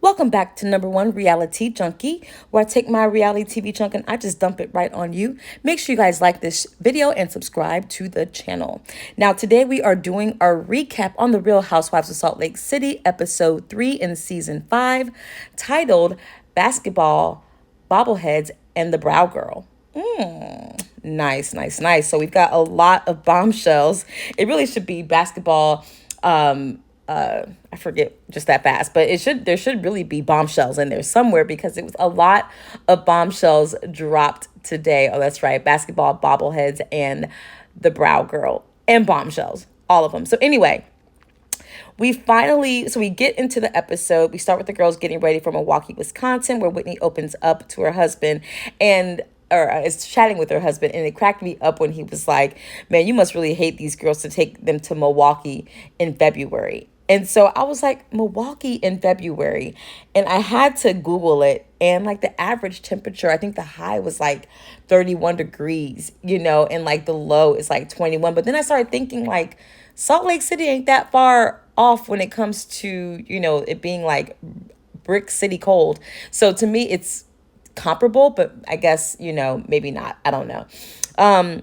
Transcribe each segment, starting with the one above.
Welcome back to number one Reality Junkie, where I take my reality TV chunk and I just dump it right on you. Make sure you guys like this video and subscribe to the channel. Now, today we are doing our recap on the Real Housewives of Salt Lake City, episode 3 in season 5, titled Basketball, Bobbleheads, and the Brow Girl. Nice, nice, nice. So we've got a lot of bombshells. It really should be basketball. I forget just that fast, but there should really be bombshells in there somewhere because it was a lot of bombshells dropped today. Oh, that's right. Basketball, bobbleheads, and the brow girl, and bombshells, all of them. So anyway, we get into the episode. We start with the girls getting ready for Milwaukee, Wisconsin, where Whitney opens up to her husband or is chatting with her husband, and it cracked me up when he was like, man, you must really hate these girls to take them to Milwaukee in February. And so I was like, Milwaukee in February, and I had to Google it, and like the average temperature, I think the high was like 31 degrees, and like the low is like 21. But then I started thinking like Salt Lake City ain't that far off when it comes to, it being like brick city cold. So to me, it's comparable, but I guess, maybe not. I don't know.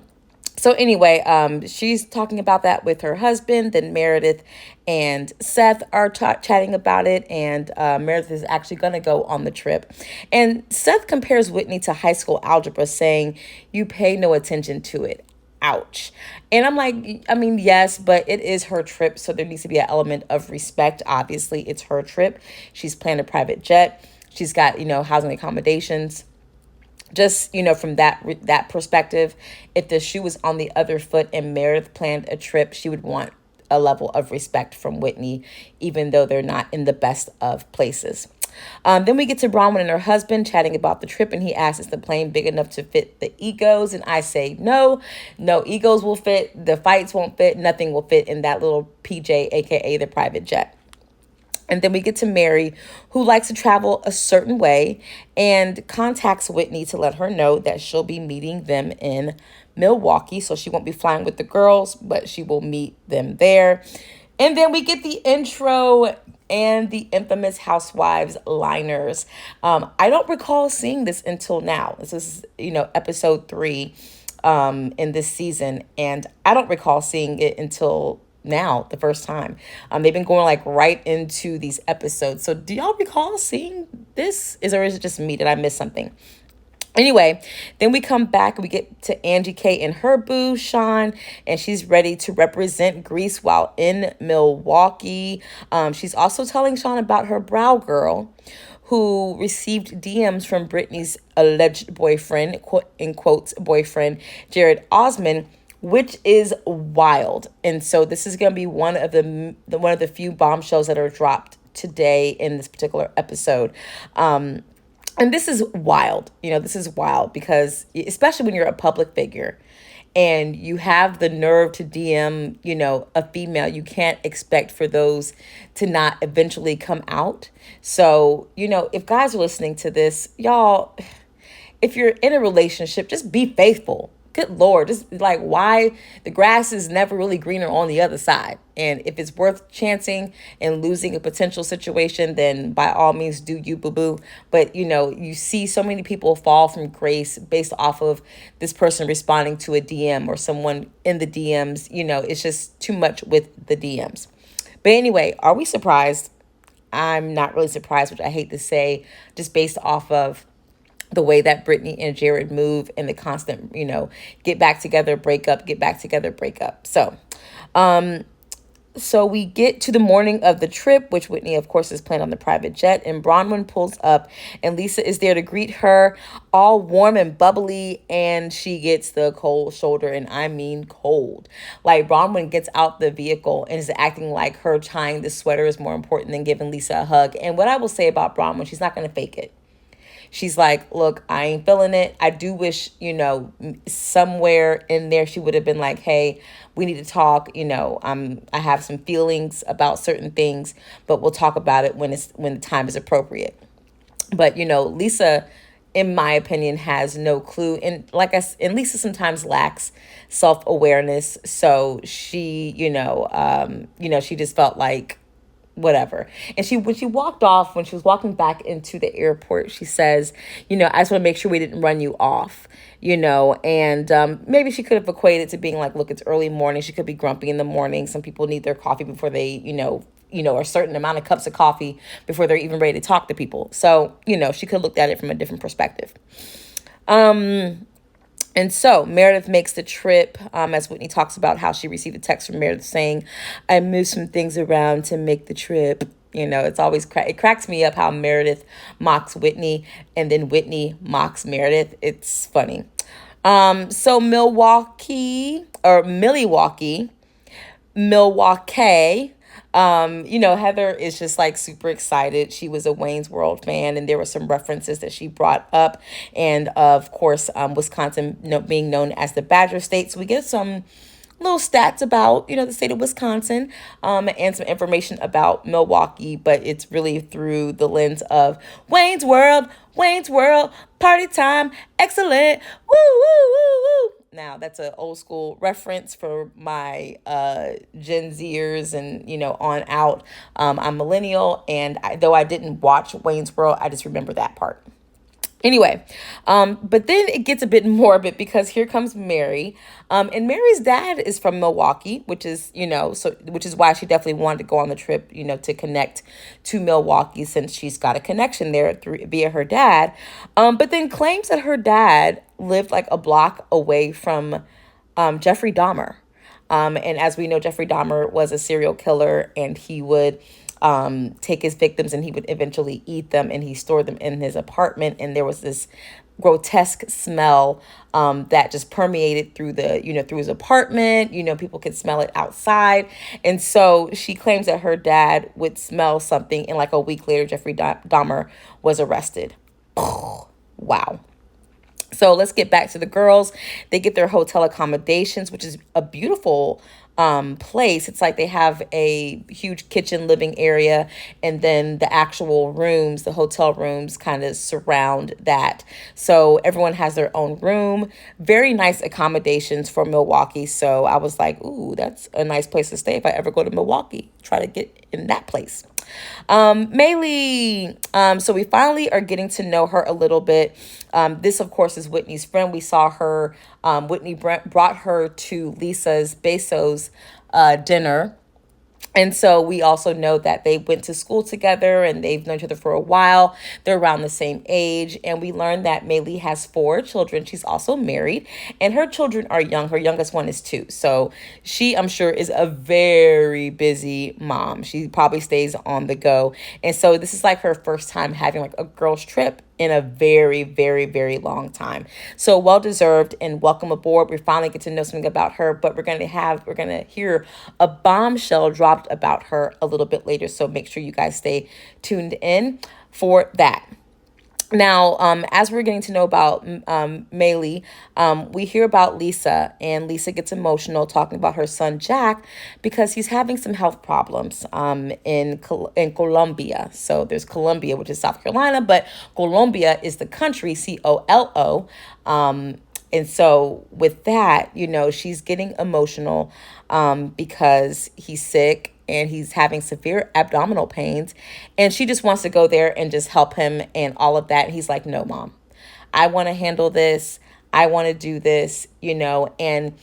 So anyway, she's talking about that with her husband. Then Meredith and Seth are chatting about it. And Meredith is actually going to go on the trip. And Seth compares Whitney to high school algebra, saying, you pay no attention to it. Ouch. And I'm like, I mean, yes, but it is her trip. So there needs to be an element of respect. Obviously, it's her trip. She's planned a private jet. She's got, housing accommodations. Just, from that perspective, if the shoe was on the other foot and Meredith planned a trip, she would want a level of respect from Whitney, even though they're not in the best of places. Then we get to Bronwyn and her husband chatting about the trip, and he asks, is the plane big enough to fit the egos? And I say, no egos will fit. The fights won't fit. Nothing will fit in that little PJ, aka the private jet. And then we get to Mary, who likes to travel a certain way, and contacts Whitney to let her know that she'll be meeting them in Milwaukee. So she won't be flying with the girls, but she will meet them there. And then we get the intro and the infamous Housewives liners. I don't recall seeing this until now. This is, episode 3 in this season. And I don't recall seeing it until now, the first time. They've been going like right into these episodes. So do y'all recall seeing this? Or is it just me? Did I miss something? Anyway, then we come back and we get to Angie K and her boo, Sean, and she's ready to represent Greece while in Milwaukee. She's also telling Sean about her brow girl, who received DMs from Brittany's alleged boyfriend, quote, in quotes, boyfriend, Jared Osman, which is wild. And so this is going to be one of the few bombshells that are dropped today in this particular episode. And this is wild. This is wild because especially when you're a public figure and you have the nerve to DM, a female, you can't expect for those to not eventually come out. So, if guys are listening to this, y'all, if you're in a relationship, just be faithful. Good Lord, just like why the grass is never really greener on the other side. And if it's worth chancing and losing a potential situation, then by all means do you, boo-boo. But, you see so many people fall from grace based off of this person responding to a DM or someone in the DMs. It's just too much with the DMs. But anyway, are we surprised? I'm not really surprised, which I hate to say, just based off of the way that Brittany and Jared move and the constant, get back together, break up, get back together, break up. So we get to the morning of the trip, which Whitney, of course, is planned on the private jet. And Bronwyn pulls up and Lisa is there to greet her, all warm and bubbly. And she gets the cold shoulder. And I mean cold. Like Bronwyn gets out the vehicle and is acting like her tying the sweater is more important than giving Lisa a hug. And what I will say about Bronwyn, she's not going to fake it. She's like, look, I ain't feeling it. I do wish, somewhere in there she would have been like, hey, we need to talk. I have some feelings about certain things, but we'll talk about it when the time is appropriate. But, Lisa, in my opinion, has no clue. And Lisa sometimes lacks self-awareness. So she, she just felt like whatever. And when she walked off, when she was walking back into the airport, she says, I just want to make sure we didn't run you off, and maybe she could have equated to being like, look, it's early morning. She could be grumpy in the morning. Some people need their coffee before they, a certain amount of cups of coffee before they're even ready to talk to people. So, she could have looked at it from a different perspective. And so Meredith makes the trip, as Whitney talks about how she received a text from Meredith saying, I moved some things around to make the trip. It's always, it cracks me up how Meredith mocks Whitney and then Whitney mocks Meredith. It's funny. So Milwaukee, Heather is just like super excited. She was a Wayne's World fan, and there were some references that she brought up. And of course, Wisconsin being known as the Badger State. So we get some little stats about, the state of Wisconsin, and some information about Milwaukee, but it's really through the lens of Wayne's World, party time, excellent, woo, woo, woo, woo. Now, that's an old school reference for my Gen Zers and, on out. I'm millennial, and though I didn't watch Wayne's World, I just remember that part. Anyway, but then it gets a bit morbid because here comes Mary. And Mary's dad is from Milwaukee, which is, which is why she definitely wanted to go on the trip, to connect to Milwaukee since she's got a connection there via her dad. But then claims that her dad lived like a block away from Jeffrey Dahmer. And as we know, Jeffrey Dahmer was a serial killer, and he would take his victims and he would eventually eat them, and he stored them in his apartment. And there was this grotesque smell that just permeated through through his apartment. People could smell it outside. And so she claims that her dad would smell something, and like a week later, Jeffrey Dahmer was arrested. Wow. So let's get back to the girls. They get their hotel accommodations, which is a beautiful place. It's like they have a huge kitchen living area, and then the actual rooms, the hotel rooms, kind of surround that. So everyone has their own room. Very nice accommodations for Milwaukee. So I was like, ooh, that's a nice place to stay if I ever go to Milwaukee. Try to get in that place. Maylee. So we finally are getting to know her a little bit. This, of course, is Whitney's friend. We saw her. Whitney brought her to Lisa's Bezos dinner. And so we also know that they went to school together and they've known each other for a while. They're around the same age. And we learned that Maylee has 4 children. She's also married, and her children are young. Her youngest one is 2. So she, I'm sure, is a very busy mom. She probably stays on the go. And so this is like her first time having like a girls trip in a very, very, very long time. So well-deserved, and welcome aboard. We finally get to know something about her, but we're going to hear a bombshell dropped about her a little bit later. So make sure you guys stay tuned in for that. Now, as we're getting to know about Maylee, we hear about Lisa, and Lisa gets emotional talking about her son Jack because he's having some health problems in Colombia. So there's Colombia, which is South Carolina, but Colombia is the country, COLO. And so with that, she's getting emotional because he's sick and he's having severe abdominal pains, and she just wants to go there and just help him and all of that. And he's like, no, Mom, I want to handle this. I want to do this, and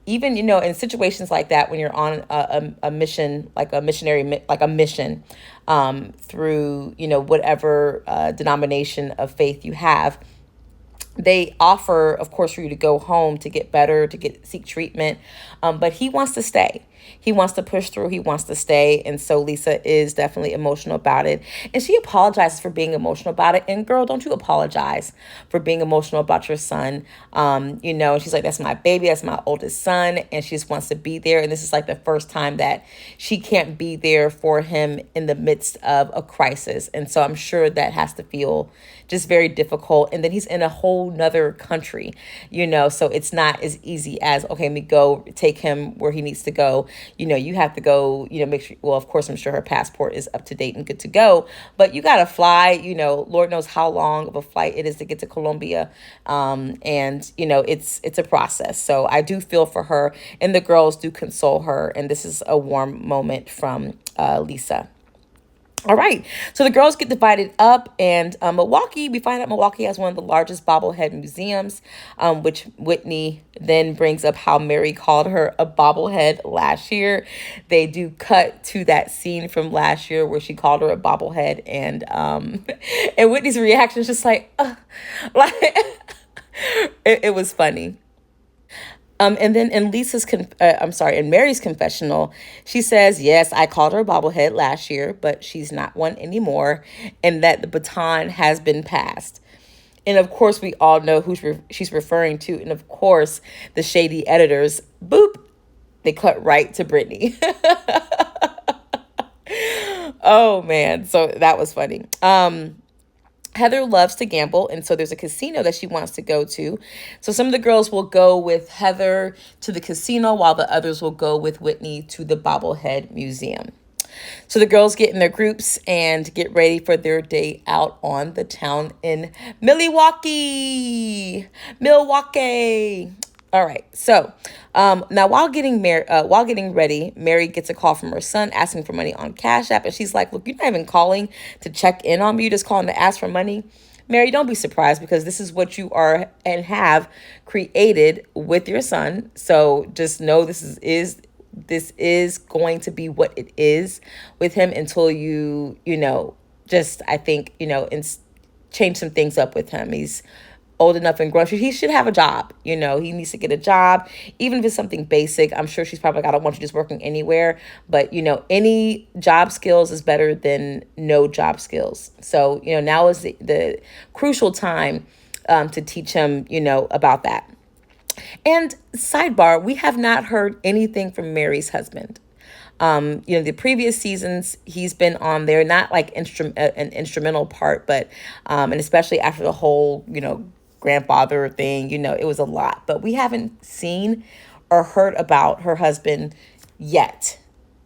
even, in situations like that, when you're on a mission, like a mission through, whatever denomination of faith you have, they offer, of course, for you to go home to get better, to seek treatment. But he wants to stay. He wants to push through. He wants to stay. And so Lisa is definitely emotional about it. And she apologizes for being emotional about it. And girl, don't you apologize for being emotional about your son. And she's like, that's my baby. That's my oldest son. And she just wants to be there. And this is like the first time that she can't be there for him in the midst of a crisis. And so I'm sure that has to feel just very difficult. And then he's in a whole nother country, so it's not as easy as, okay, let me go take him where he needs to go. You have to go, make sure, well, of course, I'm sure her passport is up to date and good to go, but you got to fly, Lord knows how long of a flight it is to get to Colombia. And, it's a process. So I do feel for her, and the girls do console her. And this is a warm moment from Lisa. All right. So the girls get divided up, and Milwaukee, we find out Milwaukee has one of the largest bobblehead museums, which Whitney then brings up how Mary called her a bobblehead last year. They do cut to that scene from last year where she called her a bobblehead, and and Whitney's reaction is just like, like it was funny. And then in in Mary's confessional, she says, yes, I called her a bobblehead last year, but she's not one anymore, and that the baton has been passed. And of course, we all know she's referring to. And of course, the shady editors, boop, they cut right to Brittany. Oh, man. So that was funny. Heather loves to gamble, and so there's a casino that she wants to go to. So some of the girls will go with Heather to the casino, while the others will go with Whitney to the Bobblehead Museum. So the girls get in their groups and get ready for their day out on the town in Milwaukee. Milwaukee. All right. So now while getting ready, Mary gets a call from her son asking for money on Cash App. And she's like, look, you're not even calling to check in on me. You're just calling to ask for money. Mary, don't be surprised, because this is what you are and have created with your son. So just know this is going to be what it is with him until I think, change some things up with him. He's old enough and grown. He should have a job. He needs to get a job, even if it's something basic. I'm sure she's probably like, I don't want you just working anywhere. But, any job skills is better than no job skills. So, now is the crucial time to teach him, about that. And sidebar, we have not heard anything from Mary's husband. The previous seasons, he's been on there, not like an instrumental part, but, and especially after the whole, grandfather thing, it was a lot, but we haven't seen or heard about her husband yet.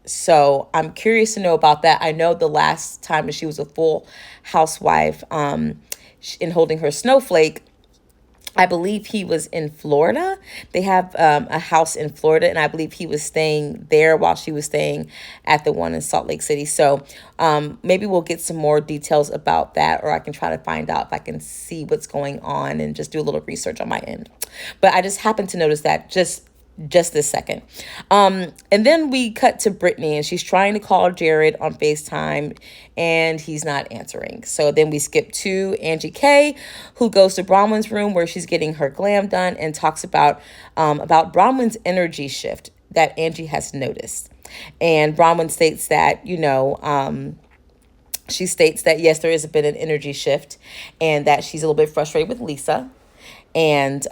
So I'm curious to know about that. I know the last time she was a full housewife, in holding her snowflake, I believe he was in Florida. They have a house in Florida, and I believe he was staying there while she was staying at the one in Salt Lake City. So maybe we'll get some more details about that, or I can try to find out if I can see what's going on and just do a little research on my end. But I just happened to notice that just this second. And then we cut to Brittany, and she's trying to call Jared on FaceTime, and he's not answering. So then we skip to Angie K, who goes to Bronwyn's room where she's getting her glam done, and talks about Bronwyn's energy shift that Angie has noticed. And Bronwyn states that, she states that, yes, there has been an energy shift, and that she's a little bit frustrated with Lisa. And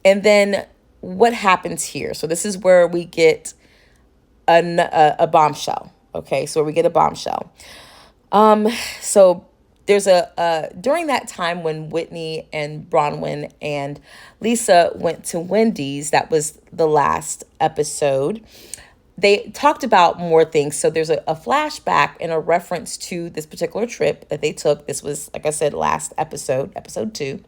then what happens here? So this is where we get a bombshell. Okay, so we get a bombshell. So there's during that time when Whitney and Bronwyn and Lisa went to Wendy's, that was the last episode, they talked about more things. So there's a flashback and a reference to this particular trip that they took. This was, like I said, last episode 2.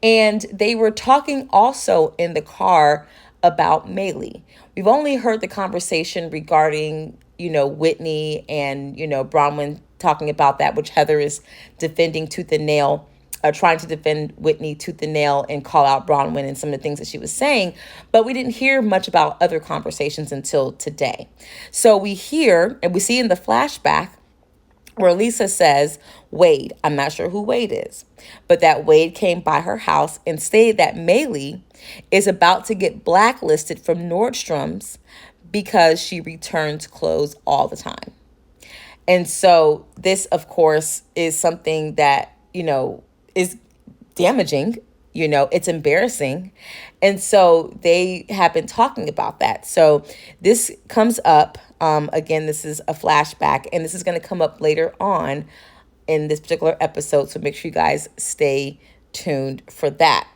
And they were talking also in the car about Maylee. We've only heard the conversation regarding, Whitney and, Bronwyn talking about that, which Heather is defending tooth and nail, trying to defend Whitney tooth and nail and call out Bronwyn and some of the things that she was saying. But we didn't hear much about other conversations until today. So we hear and we see in the flashback where Lisa says, Wade, I'm not sure who Wade is, but that Wade came by her house and stated that Maylee is about to get blacklisted from Nordstrom's because she returns clothes all the time. And so this, of course, is something that, is damaging. It's embarrassing. And so they have been talking about that. So this comes up. Again, this is a flashback, and this is going to come up later on in this particular episode. So make sure you guys stay tuned for that.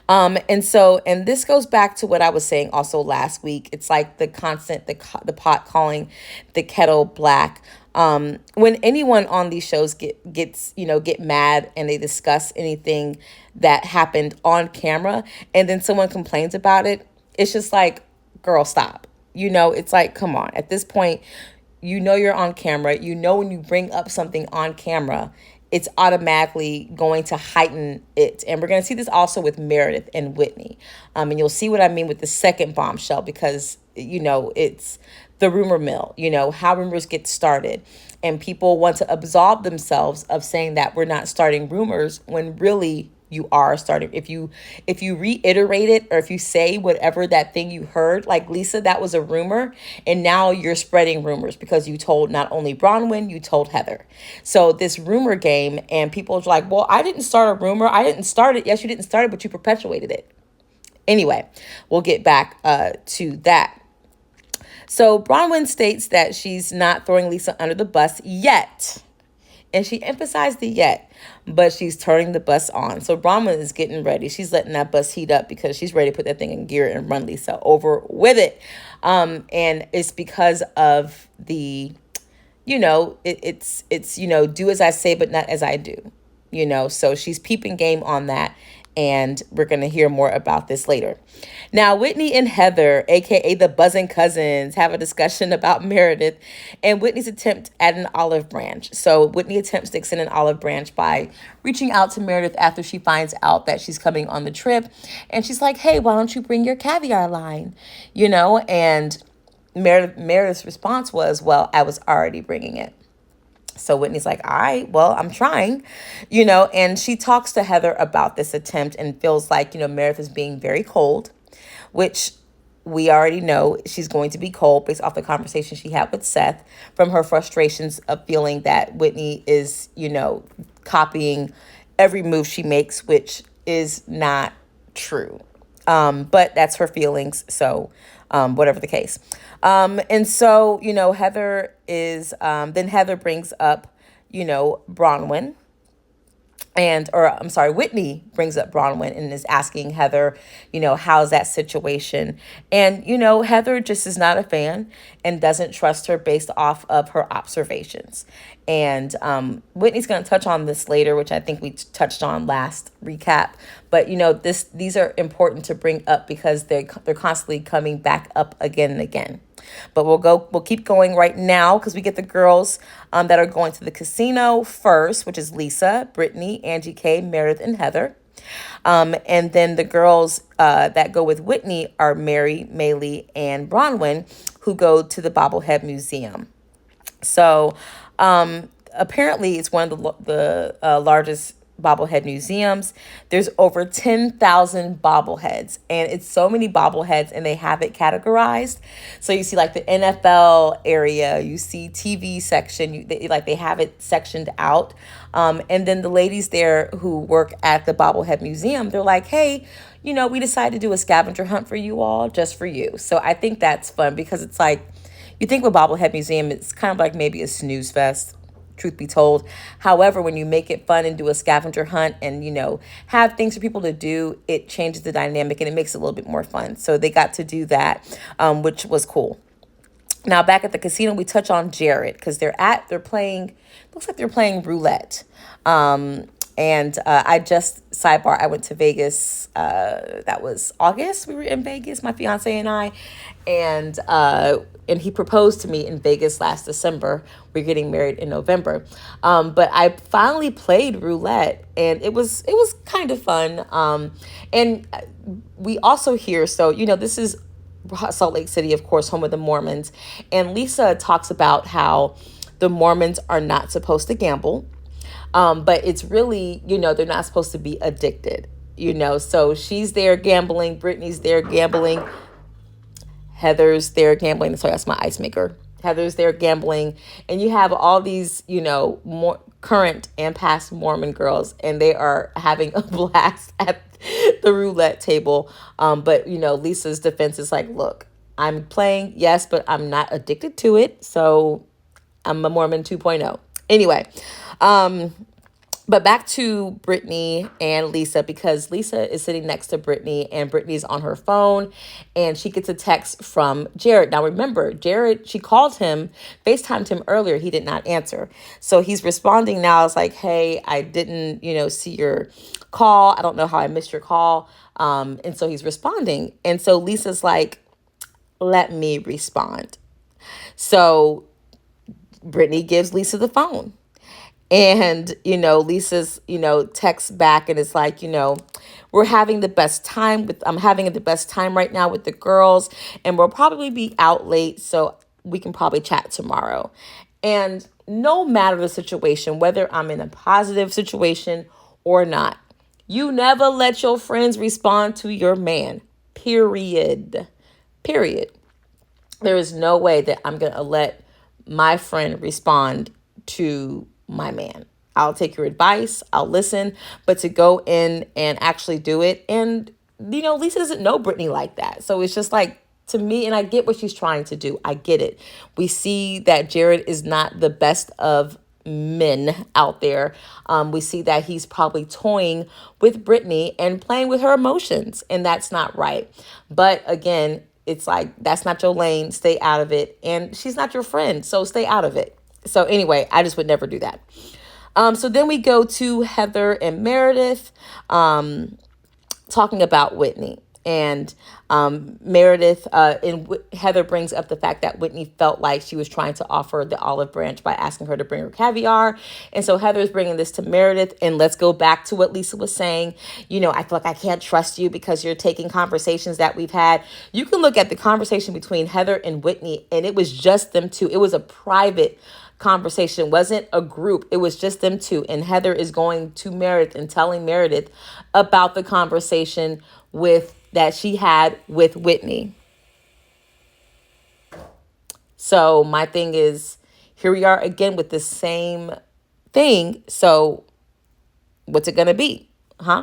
And this goes back to what I was saying also last week. It's like the constant, the pot calling the kettle black. When anyone on these shows get mad and they discuss anything that happened on camera, and then someone complains about it, it's just like, girl, stop. It's like, come on. At this point, you know you're on camera. You know when you bring up something on camera, it's automatically going to heighten it. And we're going to see this also with Meredith and Whitney. And you'll see what I mean with the second bombshell, because, it's the rumor mill, how rumors get started. And people want to absolve themselves of saying that we're not starting rumors when really you are starting. If you reiterate it, or if you say whatever that thing you heard, like Lisa, that was a rumor, and now you're spreading rumors because you told not only Bronwyn, you told Heather. So this rumor game, and people are like, well, I didn't start a rumor. I didn't start it. Yes, you didn't start it, but you perpetuated it. Anyway, we'll get back to that. So Bronwyn states that she's not throwing Lisa under the bus yet. And she emphasized the yet, but she's turning the bus on. So Bronwyn is getting ready. She's letting that bus heat up because she's ready to put that thing in gear and run Lisa over with it. And it's because of the, it's do as I say, but not as I do. So she's peeping game on that. And we're going to hear more about this later. Now, Whitney and Heather, a.k.a. the Buzzing Cousins, have a discussion about Meredith and Whitney's attempt at an olive branch. So Whitney attempts to extend an olive branch by reaching out to Meredith after she finds out that she's coming on the trip. And she's like, hey, why don't you bring your caviar line? And Meredith's response was, well, I was already bringing it. So Whitney's like, all right, well, I'm trying, and she talks to Heather about this attempt and feels like, Meredith is being very cold, which we already know she's going to be cold based off the conversation she had with Seth, from her frustrations of feeling that Whitney is, copying every move she makes, which is not true. But that's her feelings. So whatever the case. And so, Heather is, then Heather brings up, Bronwyn. Whitney brings up Bronwyn and is asking Heather, how's that situation? And, Heather just is not a fan and doesn't trust her based off of her observations. And Whitney's going to touch on this later, which I think we touched on last recap. But, these are important to bring up because they're constantly coming back up again and again. But we'll keep going right now because we get the girls that are going to the casino first, which is Lisa, Brittany, Angie K, Meredith, and Heather. And then the girls that go with Whitney are Mary, Maylee, and Bronwyn, who go to the Bobblehead Museum. So apparently it's one of the largest bobblehead museums. There's over 10,000 bobbleheads, and it's so many bobbleheads, and they have it categorized. So you see like the NFL area, you see TV section, they have it sectioned out. And then the ladies there who work at the Bobblehead Museum, they're like, hey, we decided to do a scavenger hunt for you all, just for you. So I think that's fun because it's like, you think with Bobblehead Museum, it's kind of like maybe a snooze fest, truth be told. However, when you make it fun and do a scavenger hunt and, have things for people to do, it changes the dynamic and it makes it a little bit more fun. So they got to do that, which was cool. Now, back at the casino, we touch on Jared because they're playing roulette. I went to Vegas. That was August. We were in Vegas, my fiance and I, and he proposed to me in Vegas last December. We're getting married in November. But I finally played roulette, and it was kind of fun. And we also hear, so, this is Salt Lake City, of course, home of the Mormons. And Lisa talks about how the Mormons are not supposed to gamble. But it's really, they're not supposed to be addicted, so she's there gambling. Brittany's there gambling. Heather's there gambling. Sorry, that's my ice maker. Heather's there gambling. And you have all these, more current and past Mormon girls, and they are having a blast at the roulette table. But, Lisa's defense is like, look, I'm playing, yes, but I'm not addicted to it. So I'm a Mormon 2.0. Anyway, but back to Brittany and Lisa, because Lisa is sitting next to Brittany and Brittany's on her phone and she gets a text from Jared. Now, remember, Jared, she called him, FaceTimed him earlier. He did not answer. So he's responding now. It's like, hey, I didn't, see your call. I don't know how I missed your call. And so he's responding. And so Lisa's like, let me respond. So Brittany gives Lisa the phone. And, Lisa's, texts back and it's like, we're having the best time I'm having the best time right now with the girls, and we'll probably be out late, so we can probably chat tomorrow. And no matter the situation, whether I'm in a positive situation or not, you never let your friends respond to your man. Period. Period. There is no way that I'm going to let my friend respond to my man. I'll take your advice. I'll listen. But to go in and actually do it. And, Lisa doesn't know Brittany like that. So it's just like, to me, and I get what she's trying to do. I get it. We see that Jared is not the best of men out there. We see that he's probably toying with Brittany and playing with her emotions. And that's not right. But again, it's like, that's not your lane. Stay out of it. And she's not your friend, so stay out of it. So anyway, I just would never do that. So then we go to Heather and Meredith talking about Whitney. And Meredith and Heather brings up the fact that Whitney felt like she was trying to offer the olive branch by asking her to bring her caviar. And so Heather's bringing this to Meredith. And let's go back to what Lisa was saying. I feel like I can't trust you because you're taking conversations that we've had. You can look at the conversation between Heather and Whitney, and it was just them two. It was a private conversation. It wasn't a group. It was just them two. And Heather is going to Meredith and telling Meredith about the conversation that she had with Whitney. So my thing is, here we are again with the same thing. So what's it going to be?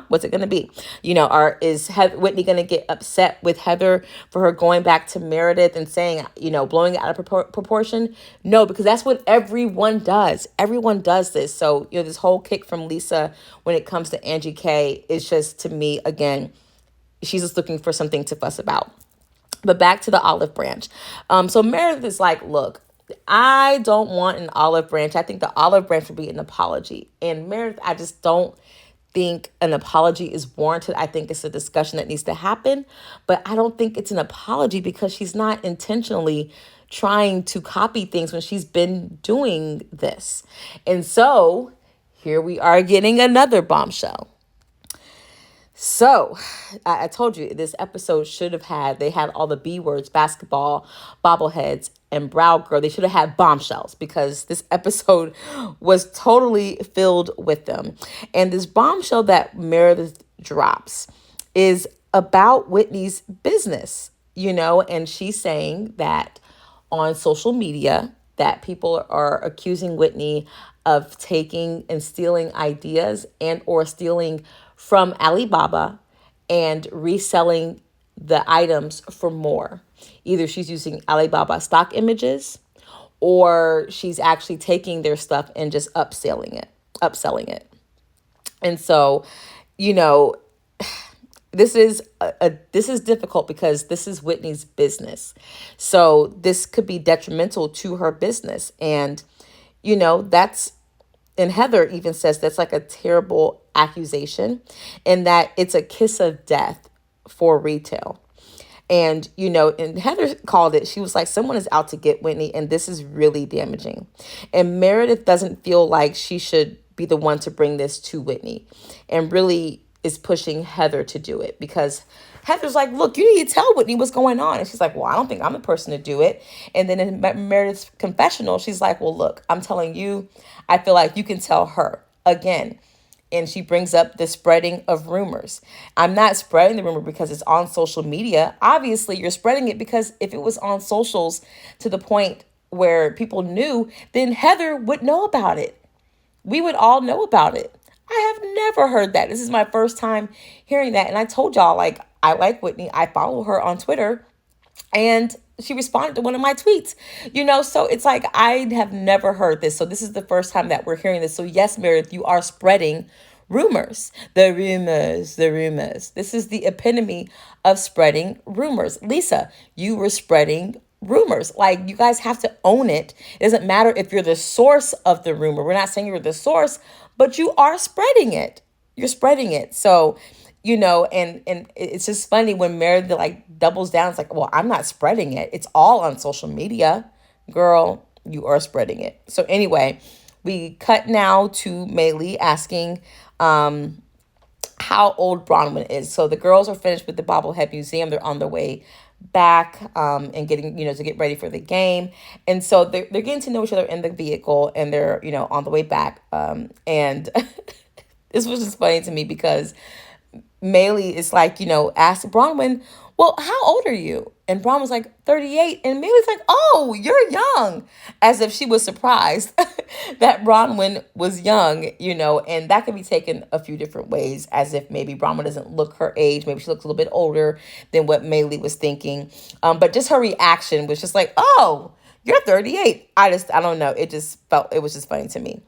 What's it going to be? Is Whitney going to get upset with Heather for her going back to Meredith and saying, blowing it out of proportion? No, because that's what everyone does. Everyone does this. So, this whole kick from Lisa when it comes to Angie K is just, to me, again, she's just looking for something to fuss about. But back to the olive branch. So Meredith is like, look, I don't want an olive branch. I think the olive branch would be an apology. And Meredith, I just don't think an apology is warranted. I think it's a discussion that needs to happen. But I don't think it's an apology because she's not intentionally trying to copy things when she's been doing this. And so here we are getting another bombshell. So I told you this episode they had all the B words: basketball, bobbleheads, and brow girl. They should have had bombshells because this episode was totally filled with them. And this bombshell that Meredith drops is about Whitney's business, and she's saying that on social media that people are accusing Whitney of taking and stealing ideas and or stealing from Alibaba and reselling the items for more. Either she's using Alibaba stock images or she's actually taking their stuff and just upselling it. And so, this is difficult because this is Whitney's business. So this could be detrimental to her business. And, and Heather even says that's like a terrible accusation and that it's a kiss of death for retail. And, and Heather called it, she was like, someone is out to get Whitney and this is really damaging. And Meredith doesn't feel like she should be the one to bring this to Whitney and really is pushing Heather to do it because Heather's like, look, you need to tell Whitney what's going on. And she's like, well, I don't think I'm the person to do it. And then in Meredith's confessional, she's like, well, look, I'm telling you, I feel like you can tell her again. And she brings up the spreading of rumors. I'm not spreading the rumor because it's on social media. Obviously, you're spreading it because if it was on socials to the point where people knew, then Heather would know about it. We would all know about it. I have never heard that. This is my first time hearing that. And I told y'all, like, I like Whitney. I follow her on Twitter. And she responded to one of my tweets, so it's like, I have never heard this. So this is the first time that we're hearing this. So yes, Meredith, you are spreading rumors. The rumors. This is the epitome of spreading rumors. Lisa, you were spreading rumors. Like, you guys have to own it. It doesn't matter if you're the source of the rumor. We're not saying you're the source, but you are spreading it. You're spreading it. So, and it's just funny when Meredith like doubles down. It's like, well, I'm not spreading it. It's all on social media. Girl, You are spreading it. So anyway, we cut now to Maylee asking how old Bronwyn is. So the girls are finished with the Bobblehead Museum. They're on their way back and getting, to get ready for the game. And so they're getting to know each other in the vehicle, and they're, on the way back. And this was just funny to me because Maylee is like, asked Bronwyn, well, how old are you? And Bronwyn was like, 38. And Maylee's like, oh, you're young. As if she was surprised that Bronwyn was young, and that can be taken a few different ways, as if maybe Bronwyn doesn't look her age. Maybe she looks a little bit older than what Maylee was thinking. But just her reaction was just like, oh, you're 38. I don't know. It was just funny to me.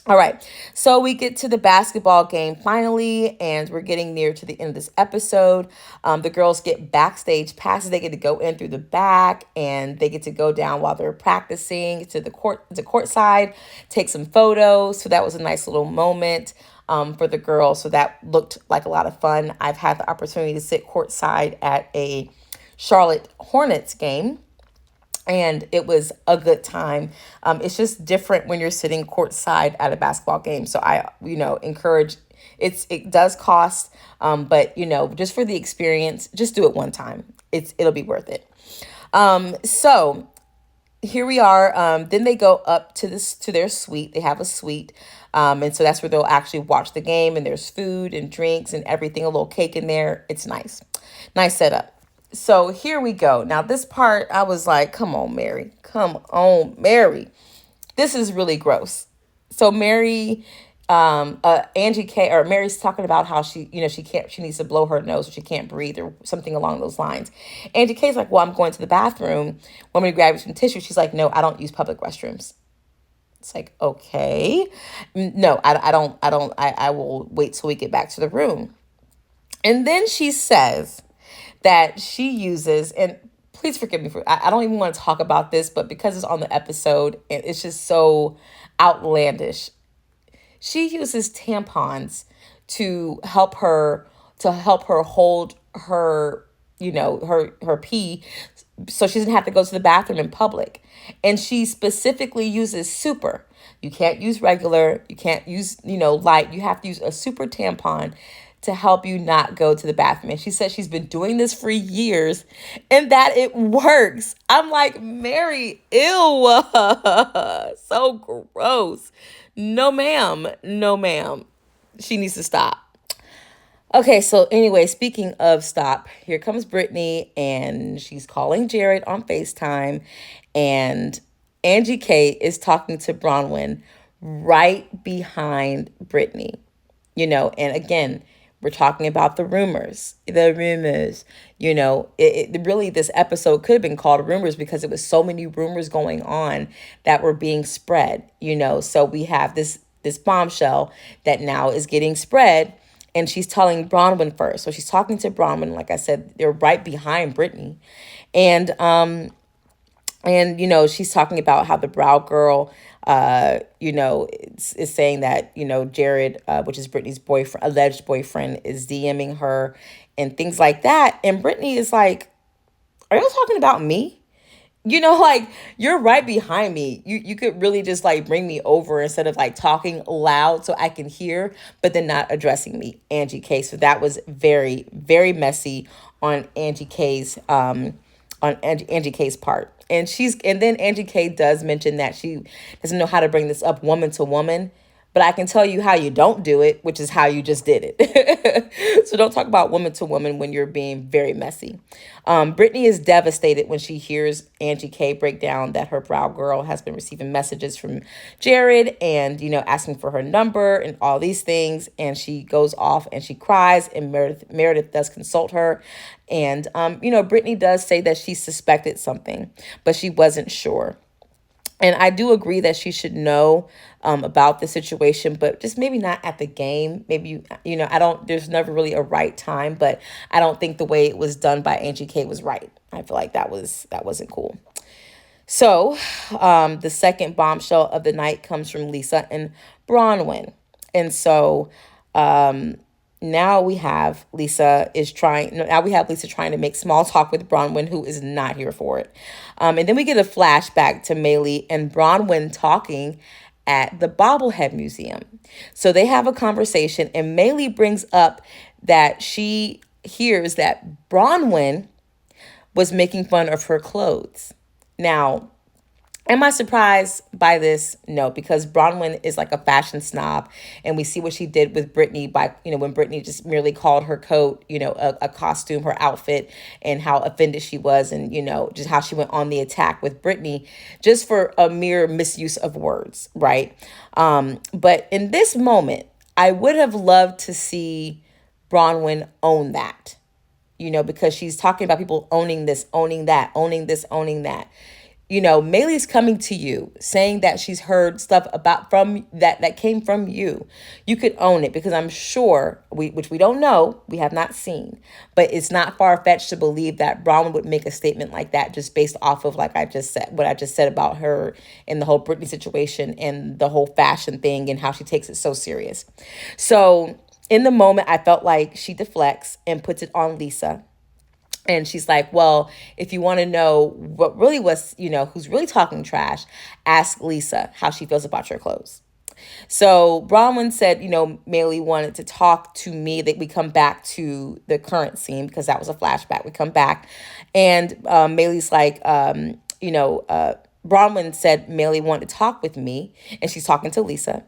All right, so we get to the basketball game finally, and we're getting near to the end of this episode. The girls get backstage passes. They get to go in through the back, and they get to go down while they're practicing to the court side, take some photos. So that was a nice little moment for the girls. So that looked like a lot of fun. I've had the opportunity to sit courtside at a Charlotte Hornets game, and it was a good time. It's just different when you're sitting courtside at a basketball game. So I, encourage, it does cost, but just for the experience, just do it one time. It'll be worth it. So here we are. Then they go up to their suite. They have a suite. And so that's where they'll actually watch the game, and there's food and drinks and everything, a little cake in there. It's nice. Nice setup. So here we go. Now this part, I was like, come on, Mary. Come on, Mary. This is really gross. So Mary's talking about how she needs to blow her nose, or she can't breathe, or something along those lines. Angie K's like, well, I'm going to the bathroom. Want me to grab you some tissue? She's like, no, I don't use public restrooms. It's like, okay. No, I don't. I will wait till we get back to the room. And then she says that she uses, and please forgive me I don't even want to talk about this, but because it's on the episode and it's just so outlandish, she uses tampons to help her hold her, her pee, so she doesn't have to go to the bathroom in public. And she specifically uses super. You can't use regular, you can't use, light, you have to use a super tampon to help you not go to the bathroom. And she says she's been doing this for years and that it works. I'm like, Mary, ew, so gross. No, ma'am. No, ma'am. She needs to stop. Okay, so anyway, speaking of stop, here comes Brittany, and she's calling Jared on FaceTime, and Angie K is talking to Bronwyn right behind Brittany, and again, we're talking about the rumors, really, this episode could have been called Rumors because it was so many rumors going on that were being spread, so we have this bombshell that now is getting spread, and she's telling Bronwyn first. So she's talking to Bronwyn, like I said, they're right behind Brittany, and she's talking about how the brow girl, is saying that, Jared, which is Brittany's alleged boyfriend, is DMing her and things like that. And Brittany is like, are y'all talking about me? Like, you're right behind me. You could really just like bring me over instead of like talking loud so I can hear, but then not addressing me, Angie K. So that was very, very messy on Angie K's part. And then Angie K does mention that she doesn't know how to bring this up woman to woman, but I can tell you how you don't do it, which is how you just did it. So don't talk about woman to woman when you're being very messy. Brittany is devastated when she hears Angie K break down that her brow girl has been receiving messages from Jared and, asking for her number and all these things. And she goes off and she cries, and Meredith does consult her. And, Brittany does say that she suspected something, but she wasn't sure. And I do agree that she should know about the situation, but just maybe not at the game. Maybe, there's never really a right time, but I don't think the way it was done by Angie K was right. I feel like that wasn't cool. So the second bombshell of the night comes from Lisa and Bronwyn. And so, now we have Lisa trying to make small talk with Bronwyn, who is not here for it. And then we get a flashback to Maylee and Bronwyn talking at the Bobblehead Museum. So they have a conversation, and Maylee brings up that she hears that Bronwyn was making fun of her clothes. Now, am I surprised by this? No, because Bronwyn is like a fashion snob, and we see what she did with Brittany by, when Brittany just merely called her coat, a costume, her outfit, and how offended she was, and, just how she went on the attack with Brittany just for a mere misuse of words, right? But in this moment, I would have loved to see Bronwyn own that, because she's talking about people owning this, owning that, owning this, owning that. Maylee's coming to you saying that she's heard stuff from that came from you. You could own it, because I'm sure, which we don't know, we have not seen, but it's not far-fetched to believe that Bronwyn would make a statement like that just based off of, like I just said, what I just said about her and the whole Britney situation and the whole fashion thing and how she takes it so serious. So in the moment, I felt like she deflects and puts it on Lisa. And she's like, well, if you want to know what really was, who's really talking trash, ask Lisa how she feels about your clothes. So Bronwyn said, Maylee wanted to talk to me. That we come back to the current scene, because that was a flashback. We come back, and Maylee's like, Bronwyn said Maylee wanted to talk with me, and she's talking to Lisa.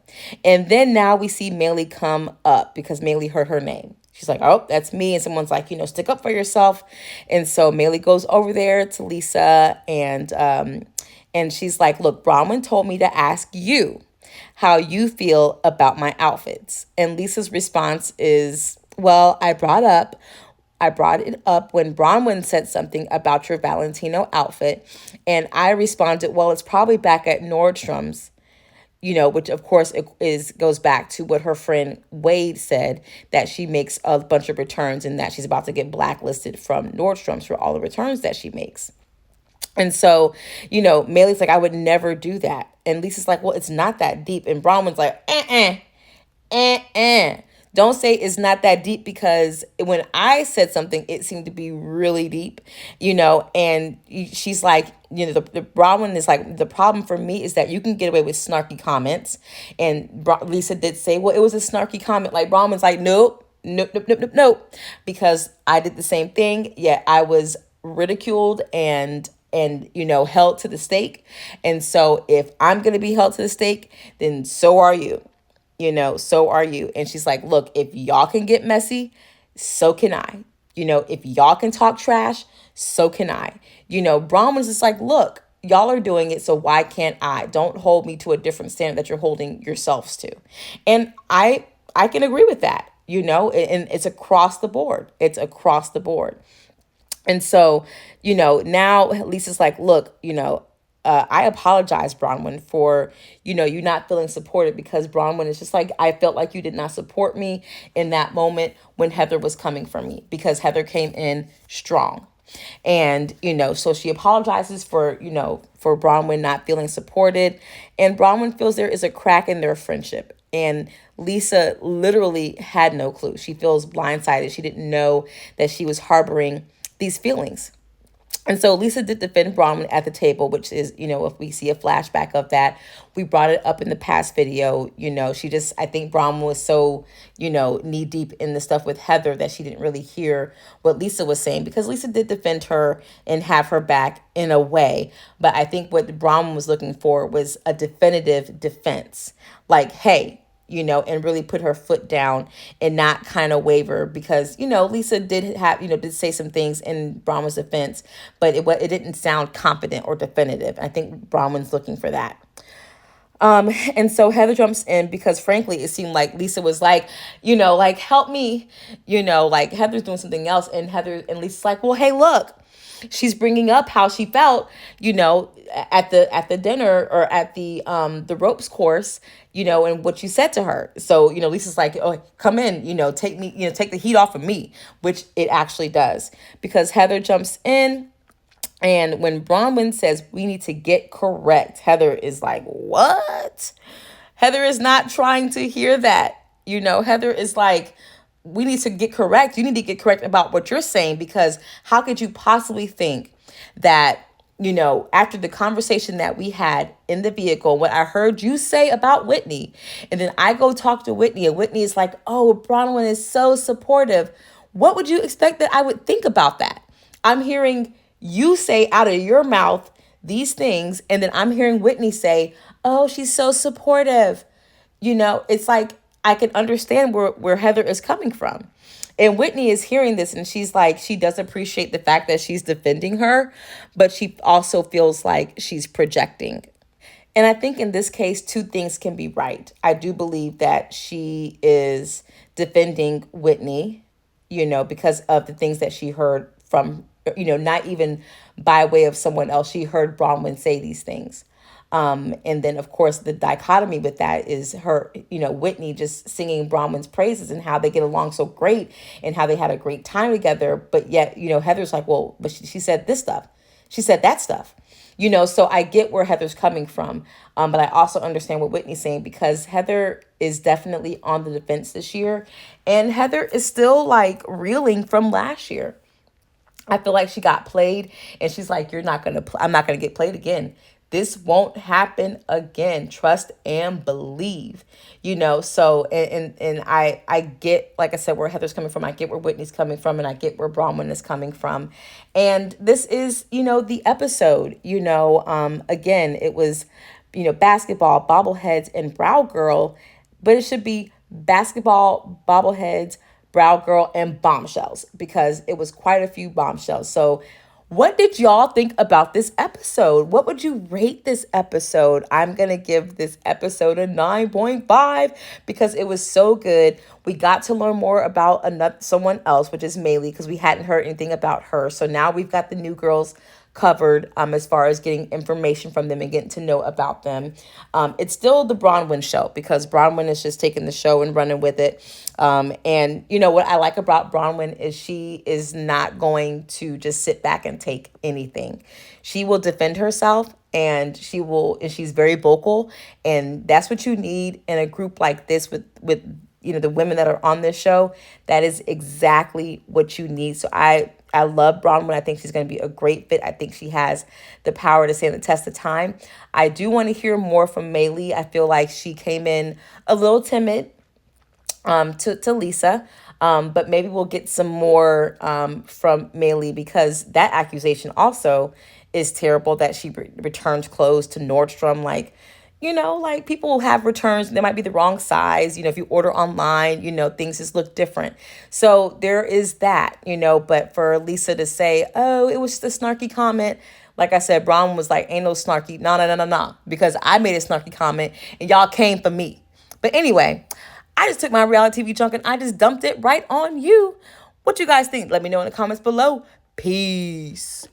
And then now we see Maylee come up because Maylee heard her name. She's like, oh, that's me. And someone's like, stick up for yourself. And so Maylee goes over there to Lisa, and she's like, look, Bronwyn told me to ask you how you feel about my outfits. And Lisa's response is, well, I brought it up when Bronwyn said something about your Valentino outfit. And I responded, well, it's probably back at Nordstrom's. Which of course goes back to what her friend Wade said, that she makes a bunch of returns and that she's about to get blacklisted from Nordstrom's for all the returns that she makes. And so, Maylee's like, I would never do that. And Lisa's like, well, it's not that deep. And Bronwyn's like, Don't say it's not that deep, because when I said something, it seemed to be really deep, and she's like, the Bronwyn is like, the problem for me is that you can get away with snarky comments. And Lisa did say, well, it was a snarky comment. Like, Bronwyn's like, nope, because I did the same thing. Yeah, I was ridiculed and held to the stake. And so if I'm going to be held to the stake, then so are you. So are you. And she's like, look, if y'all can get messy, so can I. If y'all can talk trash, so can I. Bronwyn's just like, look, y'all are doing it, so why can't I? Don't hold me to a different standard that you're holding yourselves to. And I can agree with that, and it's across the board. It's across the board. And so, now Lisa's like, look, I apologize, Bronwyn, for, you not feeling supported, because Bronwyn is just like, I felt like you did not support me in that moment when Heather was coming for me, because Heather came in strong. And, so she apologizes for Bronwyn not feeling supported. And Bronwyn feels there is a crack in their friendship. And Lisa literally had no clue. She feels blindsided. She didn't know that she was harboring these feelings. And so Lisa did defend Bronwyn at the table, which is, if we see a flashback of that, we brought it up in the past video. I think Bronwyn was so, knee deep in the stuff with Heather that she didn't really hear what Lisa was saying, because Lisa did defend her and have her back in a way. But I think what Bronwyn was looking for was a definitive defense. Like, hey, and really put her foot down and not kind of waver, because, Lisa did say some things in Bronwyn's defense, but it didn't sound confident or definitive. I think Bronwyn's looking for that. And so Heather jumps in, because frankly, it seemed like Lisa was like, like, help me, like Heather's doing something else. And Lisa's like, well, hey, look, she's bringing up how she felt, at the dinner, or at the ropes course, and what you said to her. So, Lisa's like, oh, come in, take me, take the heat off of me, which it actually does, because Heather jumps in. And when Bronwyn says we need to get correct, Heather is like, what? Heather is not trying to hear that. Heather is like, we need to get correct. You need to get correct about what you're saying, because how could you possibly think that, after the conversation that we had in the vehicle, what I heard you say about Whitney, and then I go talk to Whitney, and Whitney is like, oh, Bronwyn is so supportive. What would you expect that I would think about that? I'm hearing you say out of your mouth these things, and then I'm hearing Whitney say, oh, she's so supportive. It's like I can understand where Heather is coming from. And Whitney is hearing this, and she's like, she does appreciate the fact that she's defending her, but she also feels like she's projecting. And I think in this case, two things can be right. I do believe that she is defending Whitney, because of the things that she heard from, not even by way of someone else. She heard Bronwyn say these things. And then, of course, the dichotomy with that is her, Whitney just singing Bronwyn's praises and how they get along so great and how they had a great time together. But yet, Heather's like, well, but she said this stuff. She said that stuff. So I get where Heather's coming from. But I also understand what Whitney's saying, because Heather is definitely on the defense this year. And Heather is still like reeling from last year. I feel like she got played, and she's like, I'm not going to get played again. This won't happen again. Trust and believe, so, and I get, like I said, where Heather's coming from. I get where Whitney's coming from, and I get where Bronwyn is coming from. And this is, the episode, again, it was, basketball, bobbleheads, and brow girl, but it should be basketball, bobbleheads, brow girl, and bombshells, because it was quite a few bombshells. So what did y'all think about this episode? What would you rate this episode? I'm going to give this episode a 9.5 because it was so good. We got to learn more about someone else, which is Maylee, because we hadn't heard anything about her. So now we've got the new girls covered as far as getting information from them and getting to know about them. It's still the Bronwyn show, because Bronwyn is just taking the show and running with it. And what I like about Bronwyn is she is not going to just sit back and take anything. She will defend herself, and she's very vocal, and that's what you need in a group like this with the women that are on this show. That is exactly what you need. So I love Bronwyn. I think she's going to be a great fit. I think she has the power to stand the test of time. I do want to hear more from Maylee. I feel like she came in a little timid to Lisa. But maybe we'll get some more from Maylee, because that accusation also is terrible, that she returns clothes to Nordstrom. Like people will have returns. They might be the wrong size. If you order online, things just look different. So there is that, but for Lisa to say, oh, it was just a snarky comment. Like I said, Bronwyn was like, ain't no snarky. No, because I made a snarky comment and y'all came for me. But anyway, I just took my reality TV chunk and I just dumped it right on you. What you guys think? Let me know in the comments below. Peace.